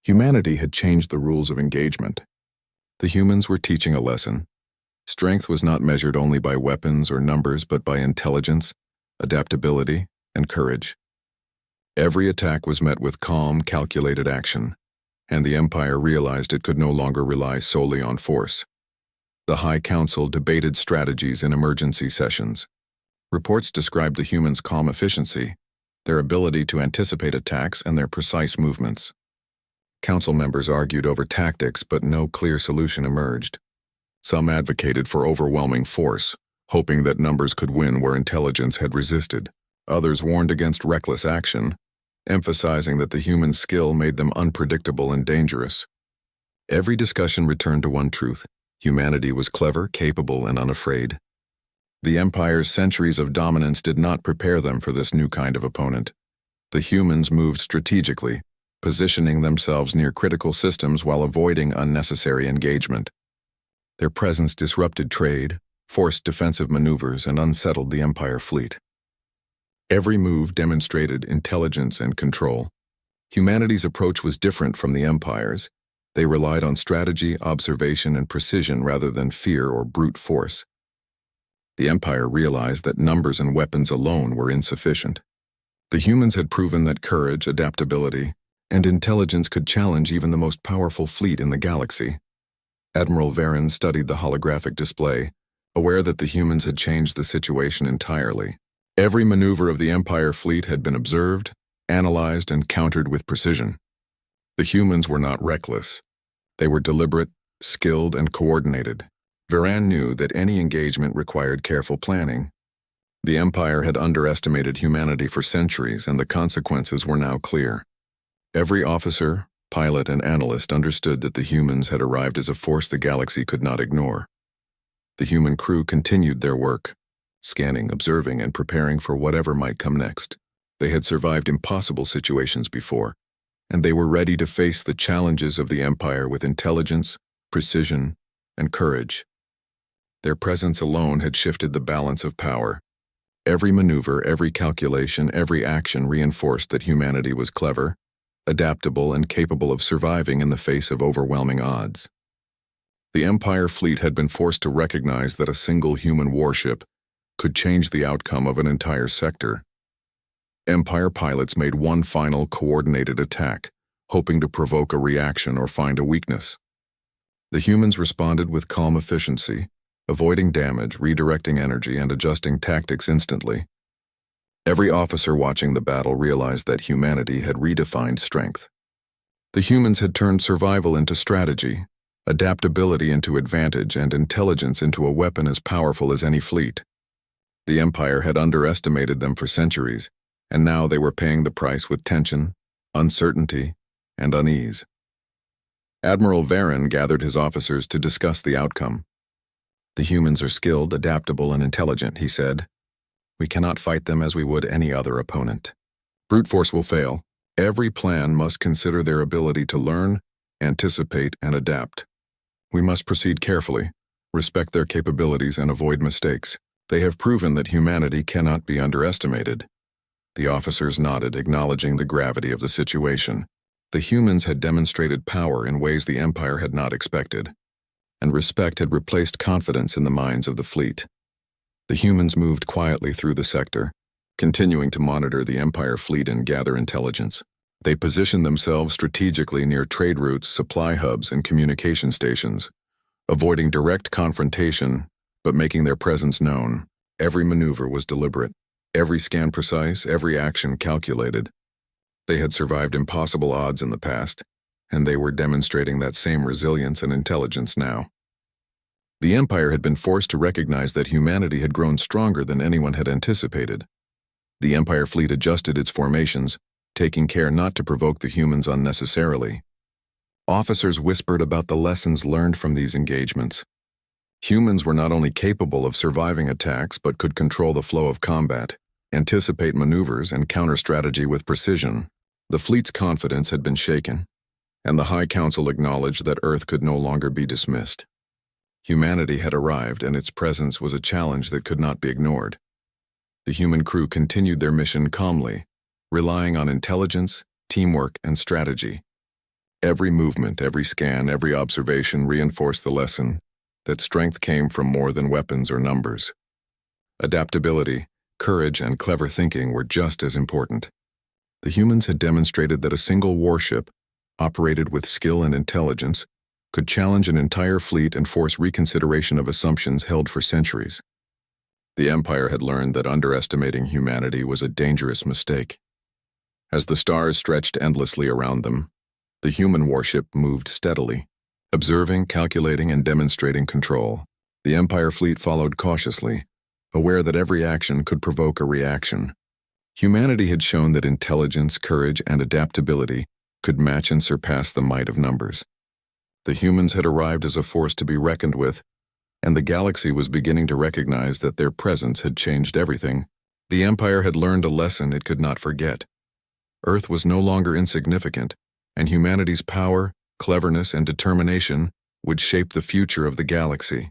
Humanity had changed the rules of engagement. The humans were teaching a lesson. Strength was not measured only by weapons or numbers, but by intelligence, adaptability, and courage. Every attack was met with calm, calculated action, and the Empire realized it could no longer rely solely on force. The High Council debated strategies in emergency sessions. Reports described the humans' calm efficiency, their ability to anticipate attacks, and their precise movements. Council members argued over tactics, but no clear solution emerged. Some advocated for overwhelming force, hoping that numbers could win where intelligence had resisted. Others warned against reckless action, emphasizing that the human skill made them unpredictable and dangerous. Every discussion returned to one truth: humanity was clever, capable, and unafraid. The Empire's centuries of dominance did not prepare them for this new kind of opponent. The humans moved strategically, positioning themselves near critical systems while avoiding unnecessary engagement. Their presence disrupted trade, forced defensive maneuvers, and unsettled the Empire fleet. Every move demonstrated intelligence and control. Humanity's approach was different from the Empire's. They relied on strategy, observation, and precision rather than fear or brute force. The Empire realized that numbers and weapons alone were insufficient. The humans had proven that courage, adaptability, and intelligence could challenge even the most powerful fleet in the galaxy. Admiral Varen studied the holographic display, aware that the humans had changed the situation entirely. Every maneuver of the Empire fleet had been observed, analyzed, and countered with precision. The humans were not reckless. They were deliberate, skilled, and coordinated. Varen knew that any engagement required careful planning. The Empire had underestimated humanity for centuries, and the consequences were now clear. Every officer, pilot, and analyst understood that the humans had arrived as a force the galaxy could not ignore. The human crew continued their work, scanning, observing, and preparing for whatever might come next. They had survived impossible situations before, and they were ready to face the challenges of the Empire with intelligence, precision, and courage. Their presence alone had shifted the balance of power. Every maneuver, every calculation, every action reinforced that humanity was clever, adaptable, and capable of surviving in the face of overwhelming odds. The Empire fleet had been forced to recognize that a single human warship could change the outcome of an entire sector. Empire pilots made one final coordinated attack, hoping to provoke a reaction or find a weakness. The humans responded with calm efficiency, avoiding damage, redirecting energy, and adjusting tactics instantly. Every officer watching the battle realized that humanity had redefined strength. The humans had turned survival into strategy, adaptability into advantage, and intelligence into a weapon as powerful as any fleet. The Empire had underestimated them for centuries, and now they were paying the price with tension, uncertainty, and unease. Admiral Varen gathered his officers to discuss the outcome. "The humans are skilled, adaptable, and intelligent," he said. "We cannot fight them as we would any other opponent. Brute force will fail. Every plan must consider their ability to learn, anticipate, and adapt. We must proceed carefully, respect their capabilities, and avoid mistakes. They have proven that humanity cannot be underestimated." The officers nodded, acknowledging the gravity of the situation. The humans had demonstrated power in ways the Empire had not expected, and respect had replaced confidence in the minds of the fleet. The humans moved quietly through the sector, continuing to monitor the Empire fleet and gather intelligence. They positioned themselves strategically near trade routes, supply hubs, and communication stations, avoiding direct confrontation but making their presence known. Every maneuver was deliberate, every scan precise, every action calculated. They had survived impossible odds in the past, and they were demonstrating that same resilience and intelligence now. The Empire had been forced to recognize that humanity had grown stronger than anyone had anticipated. The Empire fleet adjusted its formations, taking care not to provoke the humans unnecessarily. Officers whispered about the lessons learned from these engagements. Humans were not only capable of surviving attacks but could control the flow of combat, anticipate maneuvers, and counter strategy with precision. The fleet's confidence had been shaken, and the High Council acknowledged that Earth could no longer be dismissed. Humanity had arrived, and its presence was a challenge that could not be ignored. The human crew continued their mission calmly, relying on intelligence, teamwork, and strategy. Every movement, every scan, every observation reinforced the lesson that strength came from more than weapons or numbers. Adaptability, courage, and clever thinking were just as important. The humans had demonstrated that a single warship, operated with skill and intelligence, could challenge an entire fleet and force reconsideration of assumptions held for centuries. The Empire had learned that underestimating humanity was a dangerous mistake. As the stars stretched endlessly around them, the human warship moved steadily, observing, calculating, and demonstrating control. The Empire fleet followed cautiously, aware that every action could provoke a reaction. Humanity had shown that intelligence, courage, and adaptability could match and surpass the might of numbers. The humans had arrived as a force to be reckoned with, and the galaxy was beginning to recognize that their presence had changed everything. The Empire had learned a lesson it could not forget. Earth was no longer insignificant, and humanity's power, cleverness, and determination would shape the future of the galaxy.